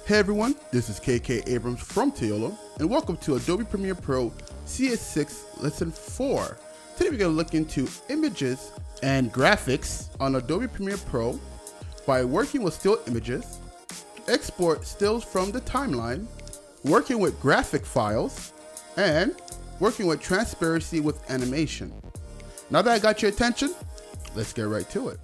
Hey everyone, this is K.K Abraham from Tayola, and welcome to Adobe Premiere Pro CS6 Lesson 4. Today we're going to look into images and graphics on Adobe Premiere Pro by working with still images, export stills from the timeline, working with graphic files, and working with transparency with animation. Now that I got your attention, let's get right to it.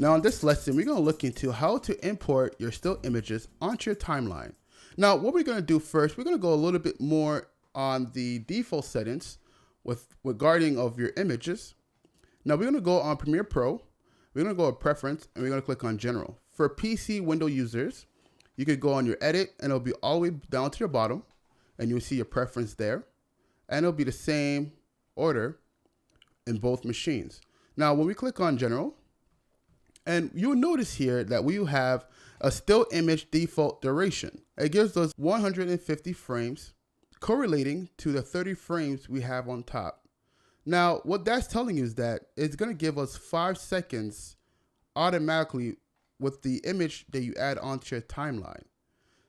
Now in this lesson, we're going to look into how to import your still images onto your timeline. Now what we're going to do first, we're going to go a little bit more on the default settings regarding of your images. Now we're going to go on Premiere Pro, we're going to go to Preference, and we're going to click on General. For PC window users, you could go on your Edit, and it'll be all the way down to your bottom, and you'll see your preference there. And it'll be the same order in both machines. Now when we click on General, and you'll notice here that we have a still image default duration. It gives us 150 frames correlating to the 30 frames we have on top. Now, what that's telling you is that it's going to give us 5 seconds automatically with the image that you add onto your timeline.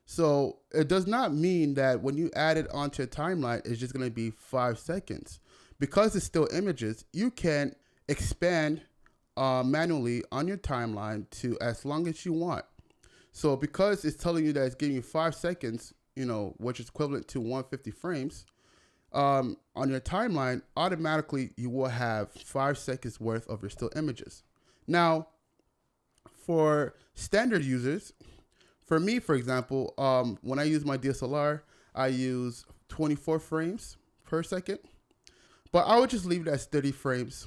So it does not mean that when you add it onto your timeline, it's just going to be 5 seconds. Because it's still images, you can expand manually on your timeline to as long as you want. So because it's telling you that it's giving you 5 seconds, which is equivalent to 150 frames, on your timeline, automatically you will have 5 seconds worth of your still images. Now, for standard users, for me, for example, when I use my DSLR, I use 24 frames per second, but I would just leave it as 30 frames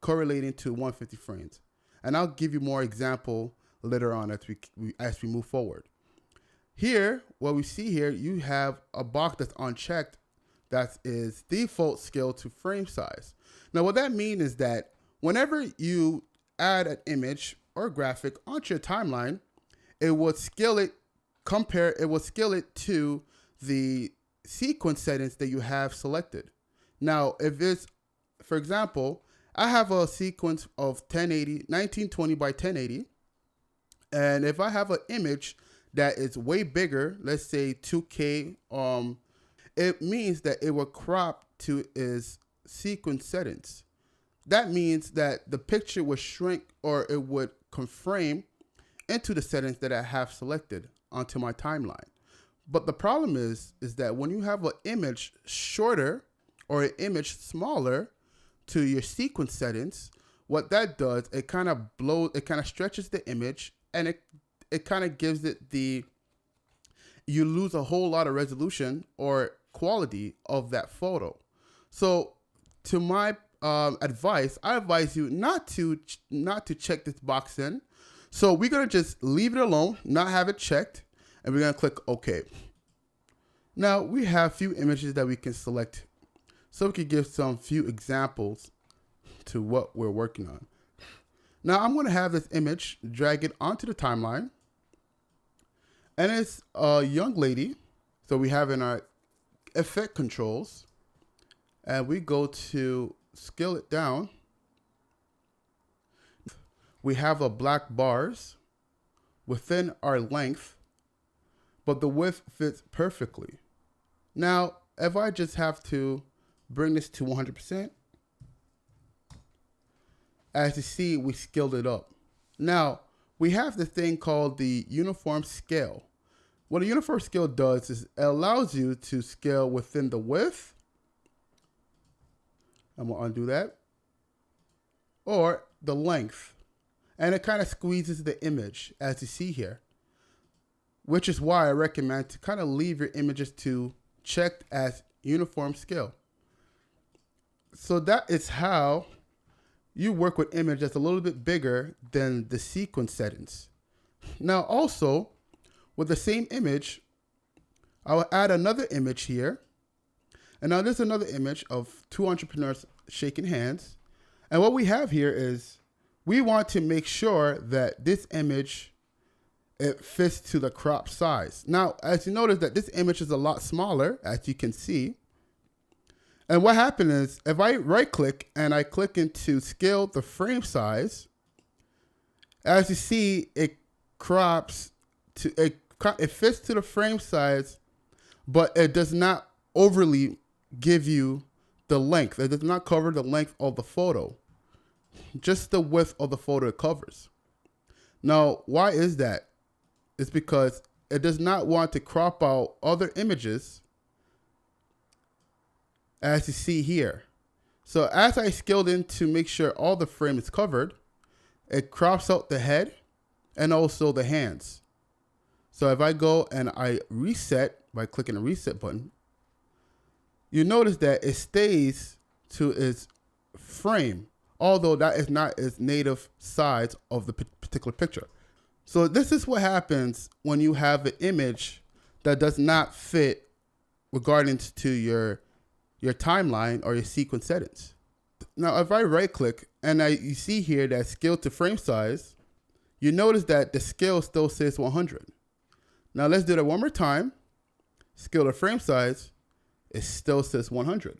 correlating to 150 frames. And I'll give you more example later on as we move forward. Here, what we see here, you have a box that's unchecked that is default scale to frame size. Now, what that means is that whenever you add an image or graphic onto your timeline, it will scale it to the sequence settings that you have selected. Now, if it's, for example, I have a sequence of 1920 by 1080. And if I have an image that is way bigger, let's say 2K, it means that it will crop to its sequence settings. That means that the picture will shrink, or it would conframe into the settings that I have selected onto my timeline. But the problem is that when you have an image shorter or an image smaller to your sequence settings, what that does, it kind of stretches the image, and it kind of gives it you lose a whole lot of resolution or quality of that photo. So to my advice, I advise you not to check this box in. So we're going to just leave it alone, not have it checked, and we're going to click OK. Now we have a few images that we can select, so we can give some few examples to what we're working on. Now I'm going to have this image, drag it onto the timeline, and it's a young lady. So we have in our effect controls, and we go to scale it down. We have a black bars within our length, but the width fits perfectly. Now, if I just have to bring this to 100%, as you see, we scaled it up. Now, we have the thing called the uniform scale. What a uniform scale does is it allows you to scale within the width. I'm going to undo that. Or the length. And it kind of squeezes the image, as you see here. Which is why I recommend to kind of leave your images to checked as uniform scale. So that is how you work with image that's a little bit bigger than the sequence settings. Now also, with the same image, I will add another image here. And now there's another image of two entrepreneurs shaking hands. And what we have here is we want to make sure that this image, it fits to the crop size. Now, as you notice that this image is a lot smaller, as you can see. And what happened is, if I right click and I click into scale the frame size, as you see, it crops to, it fits to the frame size, but it does not overly give you the length. It does not cover the length of the photo, just the width of the photo it covers. Now, why is that? It's because it does not want to crop out other images, as you see here. So as I scaled in to make sure all the frame is covered, it crops out the head and also the hands. So if I go and I reset by clicking the reset button, you notice that it stays to its frame, although that is not its native size of the particular picture. So this is what happens when you have an image that does not fit regarding to your timeline or your sequence settings. Now, if I right click and you see here that scale to frame size, you notice that the scale still says 100. Now let's do that one more time. Scale to frame size, it still says 100.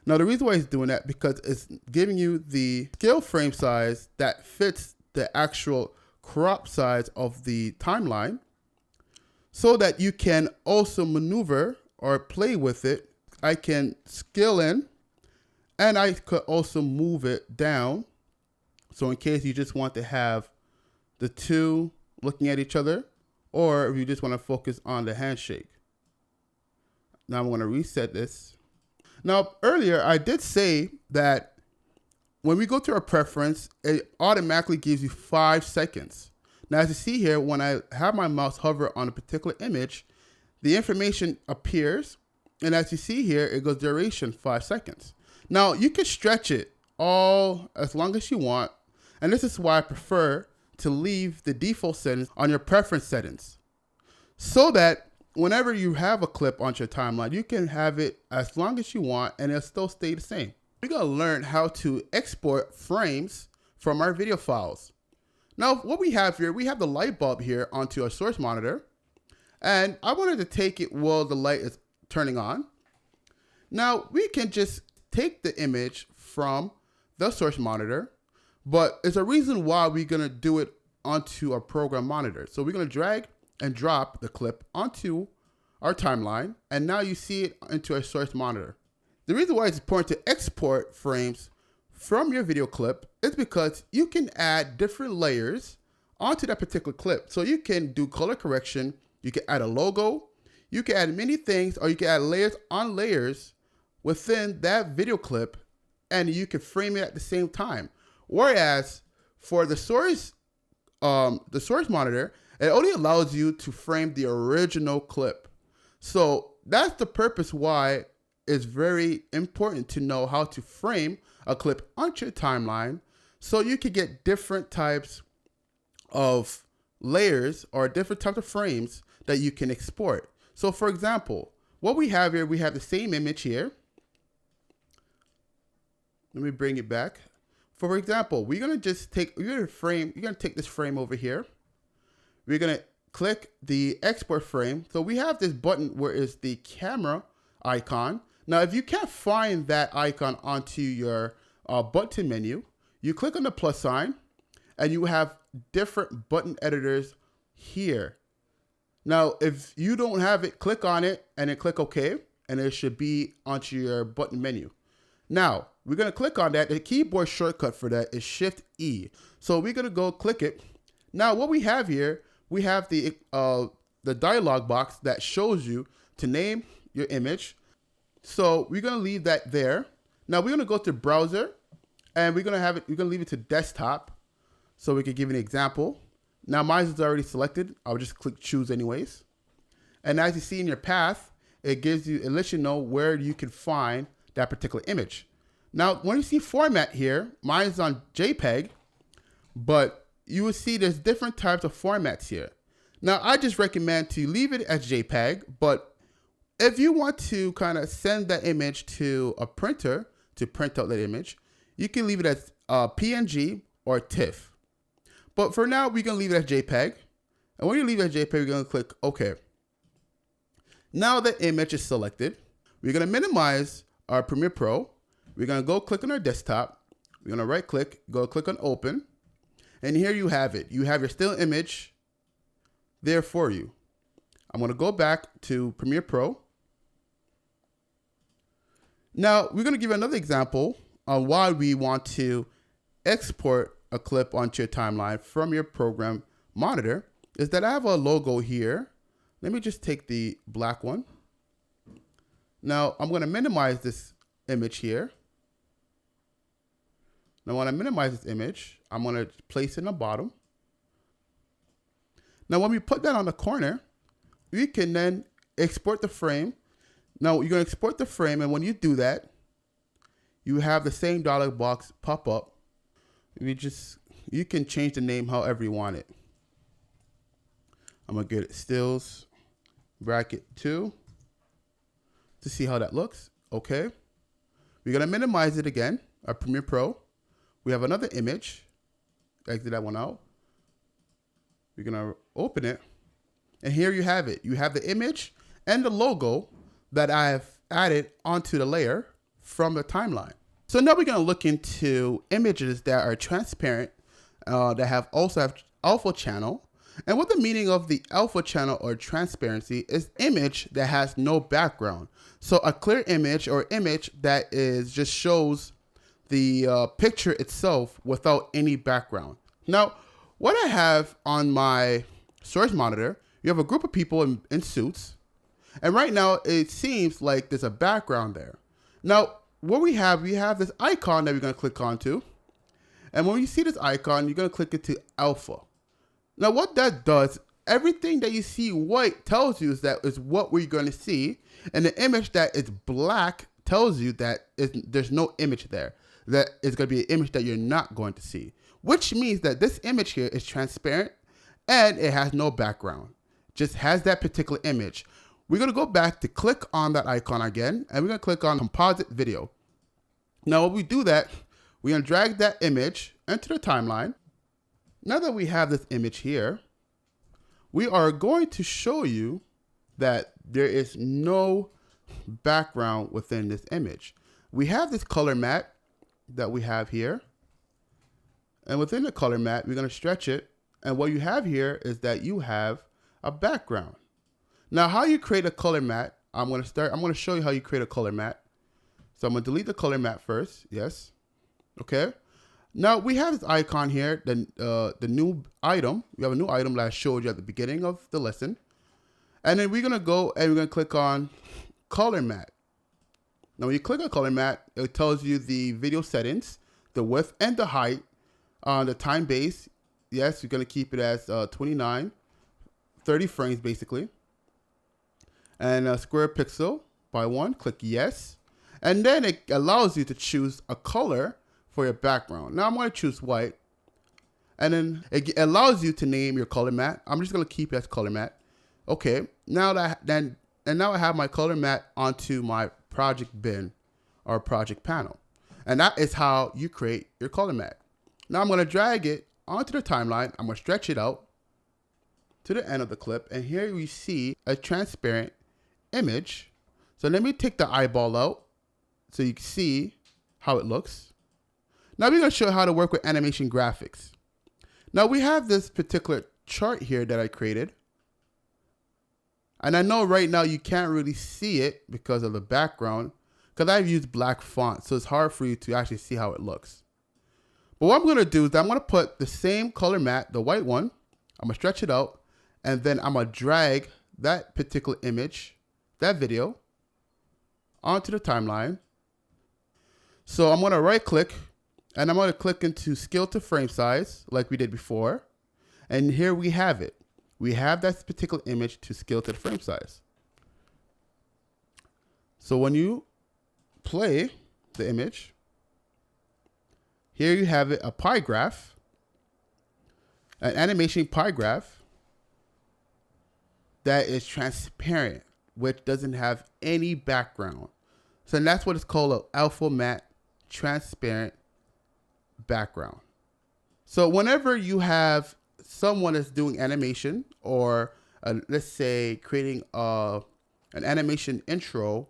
Now the reason why it's doing that, because it's giving you the scale frame size that fits the actual crop size of the timeline, so that you can also maneuver or play with it. I can scale in and I could also move it down. So in case you just want to have the two looking at each other, or if you just want to focus on the handshake. Now I'm going to reset this. Now earlier I did say that when we go to our preference, it automatically gives you 5 seconds. Now as you see here, when I have my mouse hover on a particular image, the information appears. And as you see here, it goes duration 5 seconds. Now you can stretch it all as long as you want. And this is why I prefer to leave the default settings on your preference settings, so that whenever you have a clip on your timeline, you can have it as long as you want and it'll still stay the same. We're gonna learn how to export frames from our video files. Now what we have here, we have the light bulb here onto our source monitor. And I wanted to take it while the light is turning on. Now we can just take the image from the source monitor, but there's a reason why we're gonna do it onto our program monitor. So we're gonna drag and drop the clip onto our timeline, and now you see it into our source monitor. The reason why it's important to export frames from your video clip is because you can add different layers onto that particular clip. So you can do color correction, you can add a logo, you can add many things, or you can add layers on layers within that video clip, and you can frame it at the same time. Whereas for the source monitor, it only allows you to frame the original clip. So that's the purpose why it's very important to know how to frame a clip onto your timeline, so you can get different types of layers or different types of frames that you can export. So for example, what we have here, we have the same image here. Let me bring it back. For example, we're gonna just take, you're gonna take this frame over here. We're gonna click the export frame. So we have this button where it's the camera icon. Now, if you can't find that icon onto your button menu, you click on the plus sign and you have different button editors here. Now, if you don't have it, click on it and then click OK, and it should be onto your button menu. Now, we're going to click on that. The keyboard shortcut for that is Shift E. So we're going to go click it. Now, what we have here, we have the dialog box that shows you to name your image. So we're going to leave that there. Now, we're going to go to browser, and we're going to leave it to desktop, so we can give you an example. Now mine is already selected. I'll just click choose anyways. And as you see in your path, it lets you know where you can find that particular image. Now, when you see format here, mine is on JPEG, but you will see there's different types of formats here. Now, I just recommend to leave it as JPEG, but if you want to kind of send that image to a printer to print out that image, you can leave it as PNG, or TIFF. But for now, we're going to leave it as JPEG. And when you leave it as JPEG, we're going to click OK. Now the image is selected. We're going to minimize our Premiere Pro. We're going to go click on our desktop. We're going to right click, go click on Open. And here you have it. You have your still image there for you. I'm going to go back to Premiere Pro. Now, we're going to give you another example on why we want to export a clip onto your timeline from your program monitor. Is that I have a logo here. Let me just take the black one. Now, I'm going to minimize this image here. Now, when I minimize this image, I'm going to place it in the bottom. Now, when we put that on the corner, we can then export the frame. Now, you're going to export the frame, and when you do that, you have the same dialog box pop up. You can change the name however you want it. I'm going to get it stills bracket 2 to see how that looks. Okay. We're going to minimize it again, our Premiere Pro. We have another image. Exit that one out. We're going to open it. And here you have it. You have the image and the logo that I have added onto the layer from the timeline. So now we're going to look into images that are transparent, that also have alpha channel. And what the meaning of the alpha channel or transparency is image that has no background. So a clear image or image that just shows the picture itself without any background. Now, what I have on my source monitor, you have a group of people in suits. And right now it seems like there's a background there. Now, what we have this icon that we're going to click onto. And when you see this icon, you're going to click into alpha. Now, what that does, everything that you see white tells you is what we're going to see. And the image that is black tells you that there's no image there. That is going to be an image that you're not going to see. Which means that this image here is transparent and it has no background. Just has that particular image. We're going to go back to click on that icon again, and we're going to click on composite video. Now, when we do that, we're going to drag that image into the timeline. Now that we have this image here, we are going to show you that there is no background within this image. We have this color mat that we have here. And within the color mat, we're going to stretch it. And what you have here is that you have a background. Now, how you create a color mat, I'm going to show you how you create a color mat. So I'm going to delete the color mat first. Yes. Okay. Now we have this icon here, the new item. We have a new item that I showed you at the beginning of the lesson. And then we're going to go and we're going to click on color mat. Now, when you click on color mat, it tells you the video settings, the width and the height, the time base. Yes, you're going to keep it as 29, 30 frames basically. And square pixel by 1, click yes. And then it allows you to choose a color for your background. Now I'm going to choose white. And then it allows you to name your color mat. I'm just going to keep it as color mat. Okay. Now now I have my color mat onto my project bin or project panel. And that is how you create your color mat. Now I'm going to drag it onto the timeline. I'm going to stretch it out to the end of the clip. And here we see a transparent image. So let me take the eyeball out so you can see how it looks. Now we're going to show you how to work with animation graphics. Now we have this particular chart here that I created. And I know right now you can't really see it because of the background, because I've used black font. So it's hard for you to actually see how it looks. But what I'm going to do is I'm going to put the same color mat, the white one. I'm going to stretch it out. And then I'm going to drag that particular image, that video, onto the timeline. So I'm going to right click and I'm going to click into scale to frame size like we did before. And here we have it. We have that particular image to scale to the frame size. So when you play the image, here you have it, a pie graph, an animation pie graph that is transparent, which doesn't have any background. So that's what it's called, an alpha matte transparent background. So whenever you have someone that's doing animation, or let's say creating an animation intro,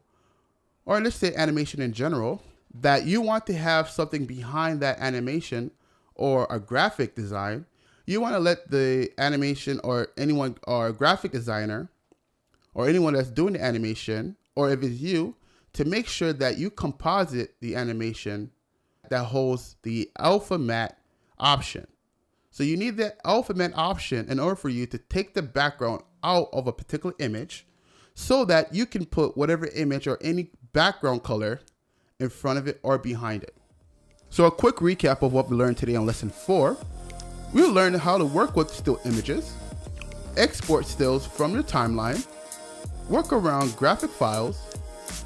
or let's say animation in general, that you want to have something behind that animation or a graphic design, you want to let the animation or anyone or graphic designer or anyone that's doing the animation, or if it's you, to make sure that you composite the animation that holds the alpha matte option. So you need the alpha matte option in order for you to take the background out of a particular image so that you can put whatever image or any background color in front of it or behind it. So a quick recap of what we learned today on lesson 4. We learned how to work with still images, export stills from your timeline, work around graphic files,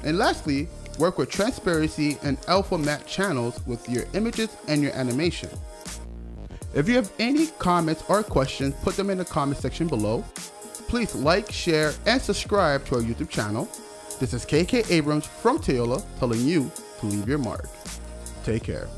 and lastly, work with transparency and alpha matte channels with your images and your animation. If you have any comments or questions, put them in the comment section below. Please like, share, and subscribe to our YouTube channel. This is K.K. Abrams from Tayola telling you to leave your mark. Take care.